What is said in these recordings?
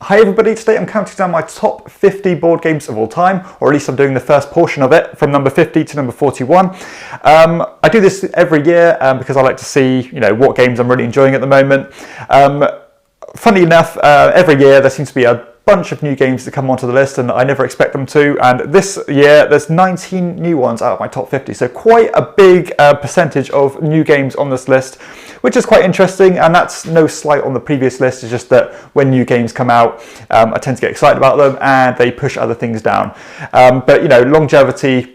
Hi everybody, today I'm counting down my top 50 board games of all time, or at least I'm doing the first portion of it from number 50 to number 41. I do this every year because I like to see what games I'm really enjoying at the moment. Funny enough, every year there seems to be a bunch of new games that come onto the list and I never expect them to, and this year there's 19 new ones out of my top 50, so quite a big percentage of new games on this list, which is quite interesting. And that's no slight on the previous list, it's just that when new games come out I tend to get excited about them and they push other things down. But longevity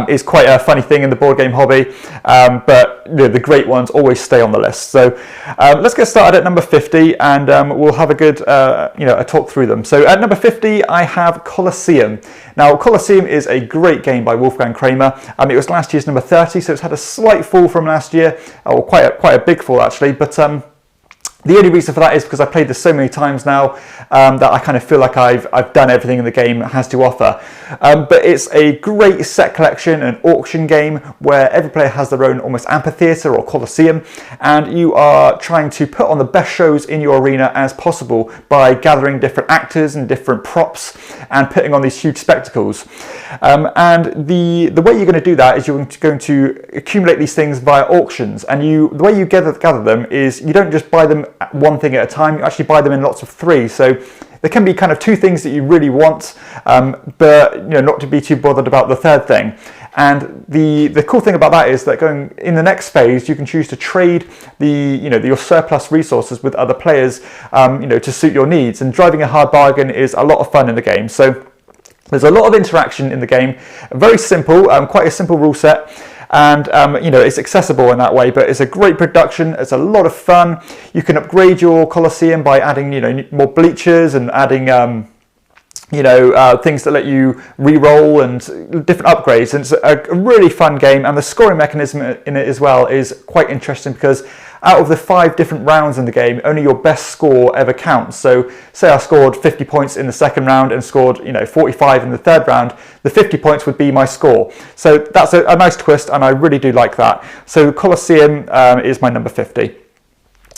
is quite a funny thing in the board game hobby, but the great ones always stay on the list. So let's get started at number 50 and we'll have a good a talk through them. So at number 50 I have Colosseum. Now Colosseum is a great game by Wolfgang Kramer. It was last year's number 30, so it's had a slight fall from last year, or quite a big fall actually, but the only reason for that is because I've played this so many times now that I kind of feel like I've done everything in the game has to offer. But it's a great set collection, an auction game where every player has their own almost amphitheatre or Colosseum, and you are trying to put on the best shows in your arena as possible by gathering different actors and different props and putting on these huge spectacles. And the way you're going to do that is you're going to accumulate these things via auctions, and the way you gather them is you don't just buy them one thing at a time, you actually buy them in lots of three. So there can be kind of two things that you really want, but not to be too bothered about the third thing. And the cool thing about that is that going in the next phase, you can choose to trade your surplus resources with other players, to suit your needs. And driving a hard bargain is a lot of fun in the game. So there's a lot of interaction in the game. Very simple, quite a simple rule set. And it's accessible in that way, but it's a great production. It's a lot of fun. You can upgrade your Colosseum by adding more bleachers and adding things that let you re-roll and different upgrades. And it's a really fun game, and the scoring mechanism in it as well is quite interesting because out of the 5 different rounds in the game, only your best score ever counts. So say I scored 50 points in the second round and scored 45 in the third round, the 50 points would be my score. So that's a nice twist, and I really do like that. So Colosseum is my number 50.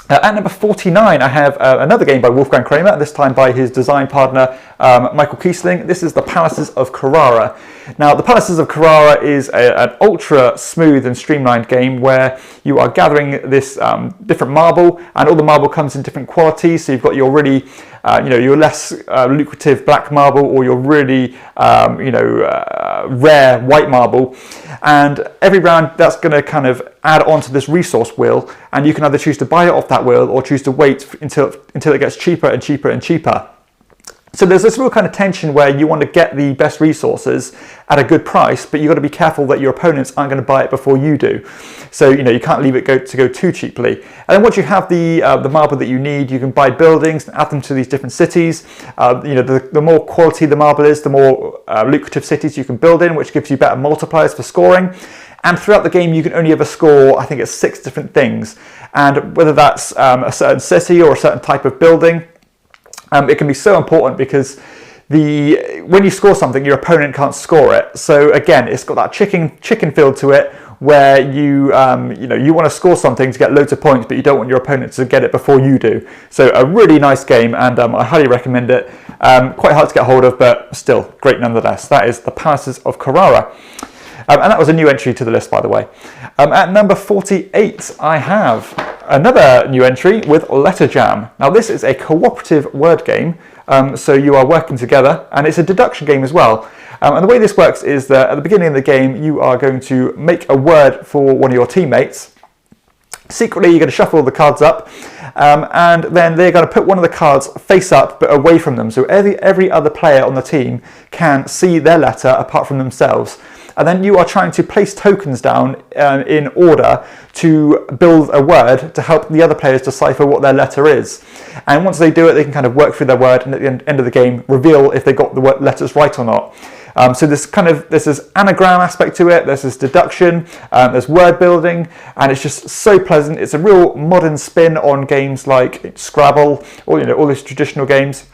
At number 49, I have another game by Wolfgang Kramer, this time by his design partner, Michael Kiesling. This is the Palaces of Carrara. Now, the Palaces of Carrara is an ultra smooth and streamlined game where you are gathering this different marble, and all the marble comes in different qualities. So you've got your really, your less lucrative black marble, or your really, rare white marble. And every round that's going to kind of add onto this resource wheel, and you can either choose to buy it off that wheel or choose to wait until it gets cheaper and cheaper and cheaper. So there's this real kind of tension where you want to get the best resources at a good price, but you've got to be careful that your opponents aren't going to buy it before you do. So you can't leave it go too cheaply. And then once you have the marble that you need, you can buy buildings and add them to these different cities. The more quality the marble is, the more lucrative cities you can build in, which gives you better multipliers for scoring. And throughout the game, you can only ever score, I think it's 6 different things. And whether that's a certain city or a certain type of building, it can be so important because when you score something, your opponent can't score it. So again, it's got that chicken feel to it, where you want to score something to get loads of points, but you don't want your opponent to get it before you do. So a really nice game, and I highly recommend it. Quite hard to get hold of, but still great nonetheless. That is the Palaces of Carrara. And that was a new entry to the list, by the way. At number 48, I have another new entry with Letter Jam. Now, this is a cooperative word game, so you are working together, and it's a deduction game as well. And the way this works is that at the beginning of the game, you are going to make a word for one of your teammates. Secretly, you're going to shuffle the cards up, and then they're going to put one of the cards face up but away from them, so every other player on the team can see their letter apart from themselves. And then you are trying to place tokens down in order to build a word to help the other players decipher what their letter is. And once they do it, they can kind of work through their word, and at the end of the game, reveal if they got the letters right or not. So there's this anagram aspect to it, there's this deduction, there's word building, and it's just so pleasant. It's a real modern spin on games like Scrabble, or all these traditional games.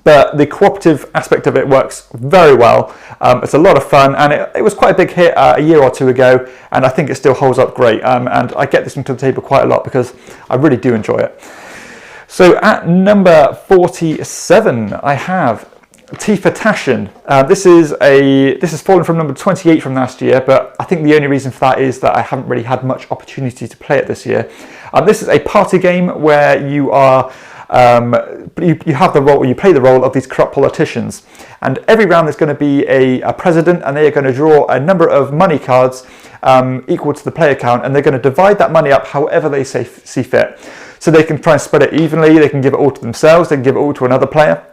But the cooperative aspect of it works very well. It's a lot of fun, and it was quite a big hit a year or two ago, and I think it still holds up great. And I get this into the table quite a lot because I really do enjoy it. So at number 47, I have Tiefe Taschen. This has fallen from number 28 from last year, but I think the only reason for that is that I haven't really had much opportunity to play it this year. This is a party game where you are you have the role, or you play the role of these corrupt politicians, and every round there's going to be a president, and they are going to draw a number of money cards equal to the player count, and they're going to divide that money up however they see fit. So they can try and spread it evenly, they can give it all to themselves, they can give it all to another player.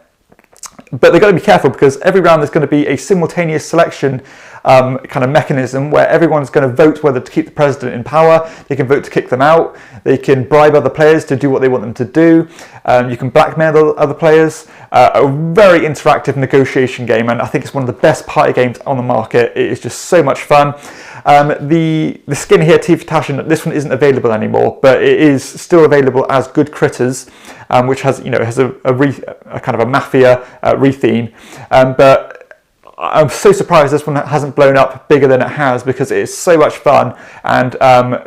But they've got to be careful, because every round there's going to be a simultaneous selection kind of mechanism where everyone's going to vote whether to keep the president in power. They can vote to kick them out. They can bribe other players to do what they want them to do. You can blackmail other players. A very interactive negotiation game, and I think it's one of the best party games on the market. It is just so much fun. The skin here, Tiefe Taschen, this one isn't available anymore, but it is still available as Good Critters, which has a kind of a mafia re-theme. But I'm so surprised this one hasn't blown up bigger than it has, because it is so much fun and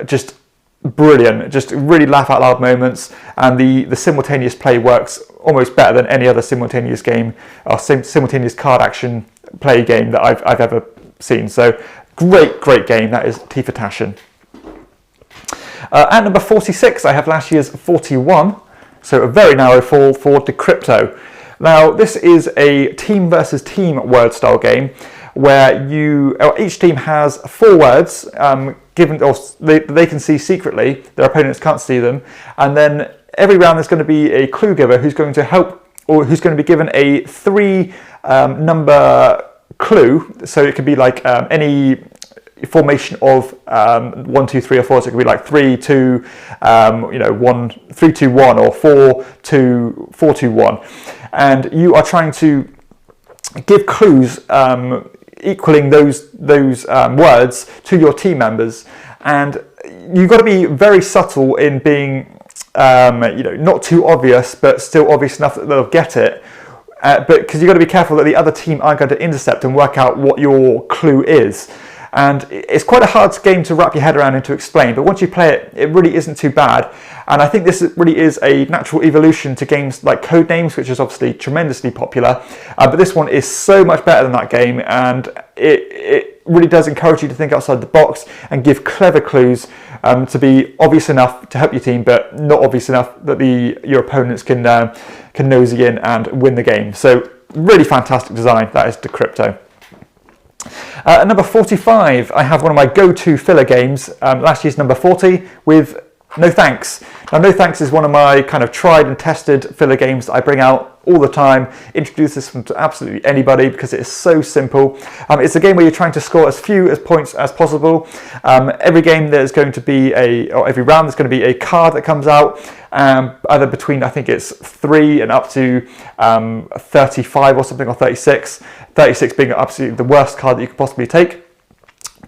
just brilliant. Just really laugh out loud moments, and the simultaneous play works almost better than any other simultaneous game or simultaneous card action play game that I've ever seen. So great game, that is Tiefe Taschen. At number 46, I have last year's 41, so a very narrow fall for Decrypto. Now, this is a team versus team word style game where each team has 4 words given, or they can see secretly, their opponents can't see them, and then every round there's going to be a clue giver who's going to help, or who's going to be given a 3 number clue. So it could be like any formation of 1, 2, 3, or 4. So it could be like 3, 2, 1, 3, 2, 1, or 4, 2, 4, 2, 1. And you are trying to give clues equaling those words to your team members, and you've got to be very subtle in being not too obvious, but still obvious enough that they'll get it. But because you've got to be careful that the other team aren't going to intercept and work out what your clue is. And it's quite a hard game to wrap your head around and to explain, but once you play it, it really isn't too bad. And I think this really is a natural evolution to games like Codenames, which is obviously tremendously popular. But this one is so much better than that game, and it really does encourage you to think outside the box and give clever clues to be obvious enough to help your team, but not obvious enough that your opponents can nosy in and win the game. So really fantastic design. That is Decrypto. At number 45, I have one of my go-to filler games, last year's number 40, with No Thanks. Now, No Thanks is one of my kind of tried and tested filler games that I bring out all the time. Introduce this to absolutely anybody because it is so simple. It's a game where you're trying to score as few points as possible. Every game there's going to be every round there's going to be a card that comes out, either between, I think it's 3 and up to 35 or something, or 36. 36 being absolutely the worst card that you could possibly take.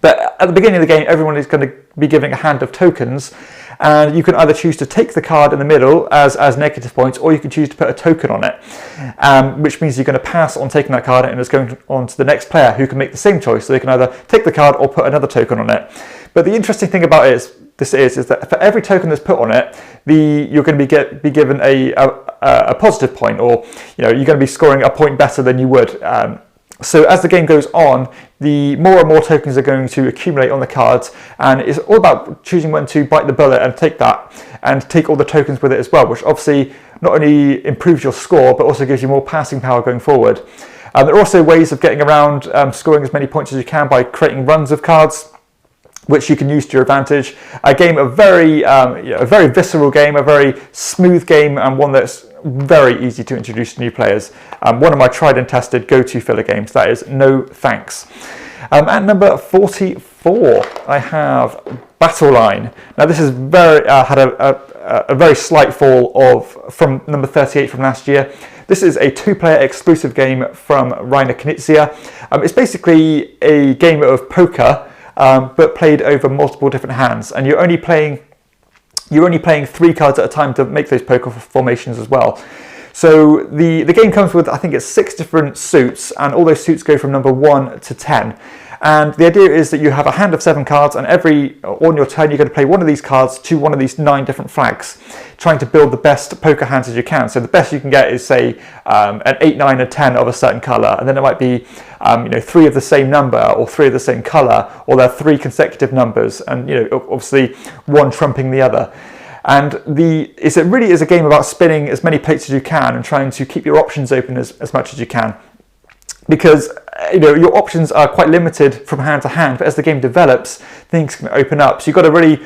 But at the beginning of the game, everyone is going to be giving a hand of tokens, and you can either choose to take the card in the middle as negative points, or you can choose to put a token on it, which means you're going to pass on taking that card, and it's going on to the next player who can make the same choice. So they can either take the card or put another token on it. But the interesting thing about it is that for every token that's put on it, you're going to be given a positive point, or you're going to be scoring a point better than you would. So as the game goes on, the more and more tokens are going to accumulate on the cards, and it's all about choosing when to bite the bullet and take that, and take all the tokens with it as well, which obviously not only improves your score, but also gives you more passing power going forward. There are also ways of getting around scoring as many points as you can by creating runs of cards, which you can use to your advantage. A very visceral game, a very smooth game, and one that's very easy to introduce to new players. One of my tried and tested go-to filler games, that is No Thanks. At number 44, I have Battle Line. Now this is had a very slight fall from number 38 from last year. This is a 2-player exclusive game from Rainer Knizia. It's basically a game of poker, but played over multiple different hands, and you're only playing 3 cards at a time to make those poker formations as well. So the game comes with, I think it's 6 different suits, and all those suits go from number 1 to 10. And the idea is that you have a hand of 7 cards, and on your turn you're going to play one of these cards to one of these 9 different flags, trying to build the best poker hands as you can. So the best you can get is, say, an 8, 9, and 10 of a certain colour, and then it might be 3 of the same number, or 3 of the same colour, or there are 3 consecutive numbers, and obviously one trumping the other. And it really is a game about spinning as many plates as you can and trying to keep your options open as much as you can. Because your options are quite limited from hand to hand, but as the game develops, things can open up. So you've got to really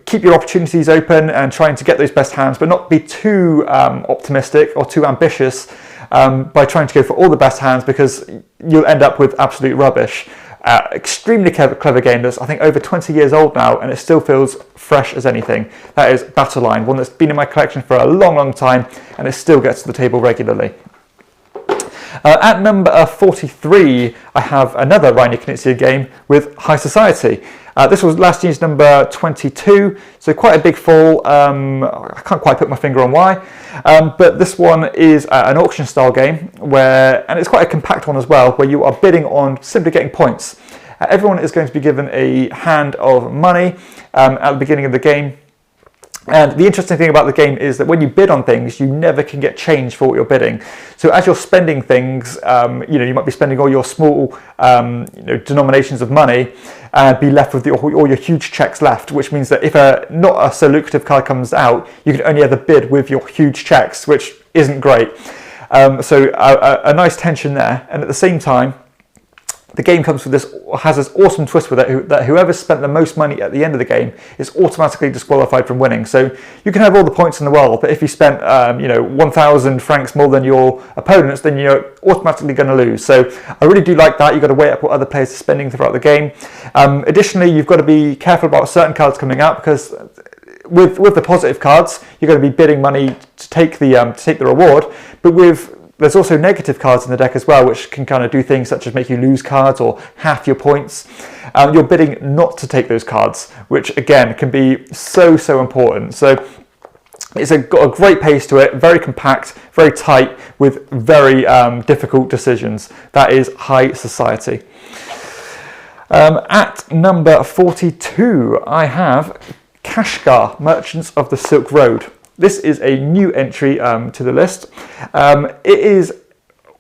keep your opportunities open and trying to get those best hands, but not be too optimistic or too ambitious by trying to go for all the best hands, because you'll end up with absolute rubbish. Extremely clever game that's, I think, over 20 years old now, and it still feels fresh as anything. That is Battle Line, one that's been in my collection for a long, long time, and it still gets to the table regularly. At number 43, I have another Reiner Knizia game with High Society. This was last year's number 22, so quite a big fall. I can't quite put my finger on why, but this one is an auction-style game, and it's quite a compact one as well, where you are bidding on simply getting points. Everyone is going to be given a hand of money at the beginning of the game. And the interesting thing about the game is that when you bid on things, you never can get change for what you're bidding. So as you're spending things, you might be spending all your small denominations of money and be left with all your huge checks left, which means that if not a so lucrative card comes out, you can only ever bid with your huge checks, which isn't great. So a nice tension there. And at the same time, the game has this awesome twist with it, that whoever spent the most money at the end of the game is automatically disqualified from winning. So you can have all the points in the world, but if you spent 1,000 francs more than your opponents, then you're automatically going to lose. So I really do like that. You've got to weigh up what other players are spending throughout the game. Additionally, you've got to be careful about certain cards coming out, because with the positive cards, you're going to be bidding money to take the reward, but there's also negative cards in the deck as well, which can kind of do things such as make you lose cards or half your points. You're bidding not to take those cards, which again can be so important. So it's got a great pace to it, very compact, very tight, with very difficult decisions. That is High Society. At number 42, I have Kashgar, Merchants of the Silk Road. This is a new entry to the list. It is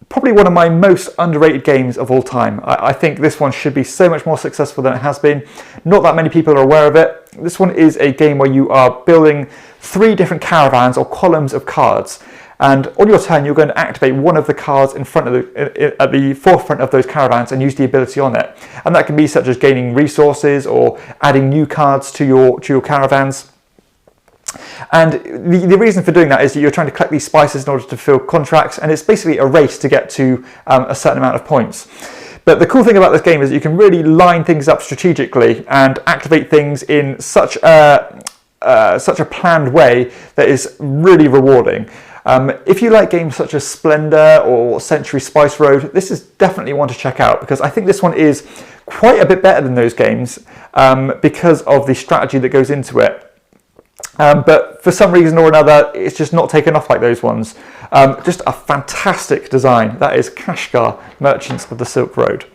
probably one of my most underrated games of all time. I think this one should be so much more successful than it has been. Not that many people are aware of it. This one is a game where you are building 3 different caravans or columns of cards. And on your turn, you're going to activate one of the cards at the forefront of those caravans and use the ability on it. And that can be such as gaining resources or adding new cards to your caravans. And the reason for doing that is that you're trying to collect these spices in order to fill contracts, and it's basically a race to get to a certain amount of points. But the cool thing about this game is that you can really line things up strategically and activate things in such a planned way that is really rewarding. If you like games such as Splendor or Century Spice Road, this is definitely one to check out, because I think this one is quite a bit better than those games because of the strategy that goes into it. But for some reason or another, it's just not taken off like those ones. Just a fantastic design. That is Kashgar, Merchants of the Silk Road.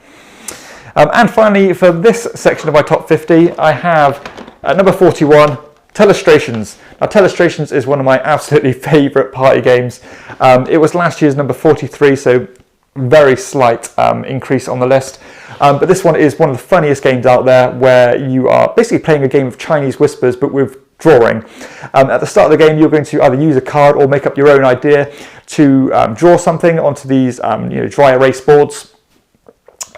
And finally, for this section of my top 50, I have at number 41, Telestrations. Now, Telestrations is one of my absolutely favourite party games. It was last year's number 43, so very slight increase on the list. But this one is one of the funniest games out there, where you are basically playing a game of Chinese whispers, but with drawing. At the start of the game, you're going to either use a card or make up your own idea to draw something onto these dry erase boards.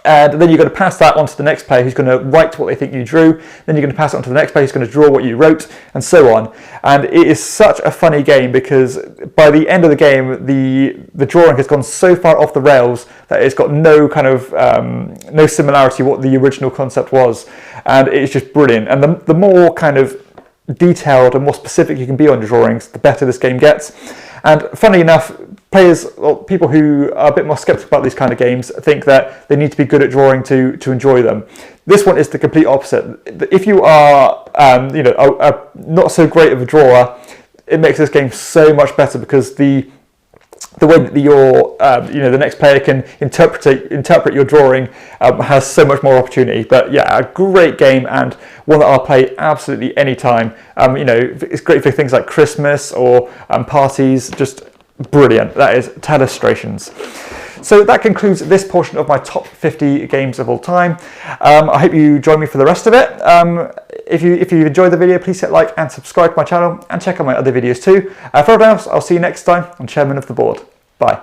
And then you're going to pass that on to the next player, who's going to write what they think you drew. Then you're going to pass it on to the next player, who's going to draw what you wrote, and so on. And it is such a funny game, because by the end of the game, the drawing has gone so far off the rails that it's got no kind of no similarity what the original concept was, and it's just brilliant. And the more kind of detailed and more specific you can be on your drawings, the better this game gets. And funnily enough, players or people who are a bit more skeptical about these kind of games think that they need to be good at drawing to enjoy them. This one is the complete opposite. If you are not so great of a drawer, it makes this game so much better, because the the way that the next player can interpret your drawing has so much more opportunity. But yeah, a great game, and one that I'll play absolutely anytime. It's great for things like Christmas or parties. Just brilliant. That is Telestrations. So that concludes this portion of my top 50 games of all time. I hope you join me for the rest of it. If you enjoyed the video, please hit like and subscribe to my channel, and check out my other videos too. For everyone else, I'll see you next time on Chairman of the Board. Bye.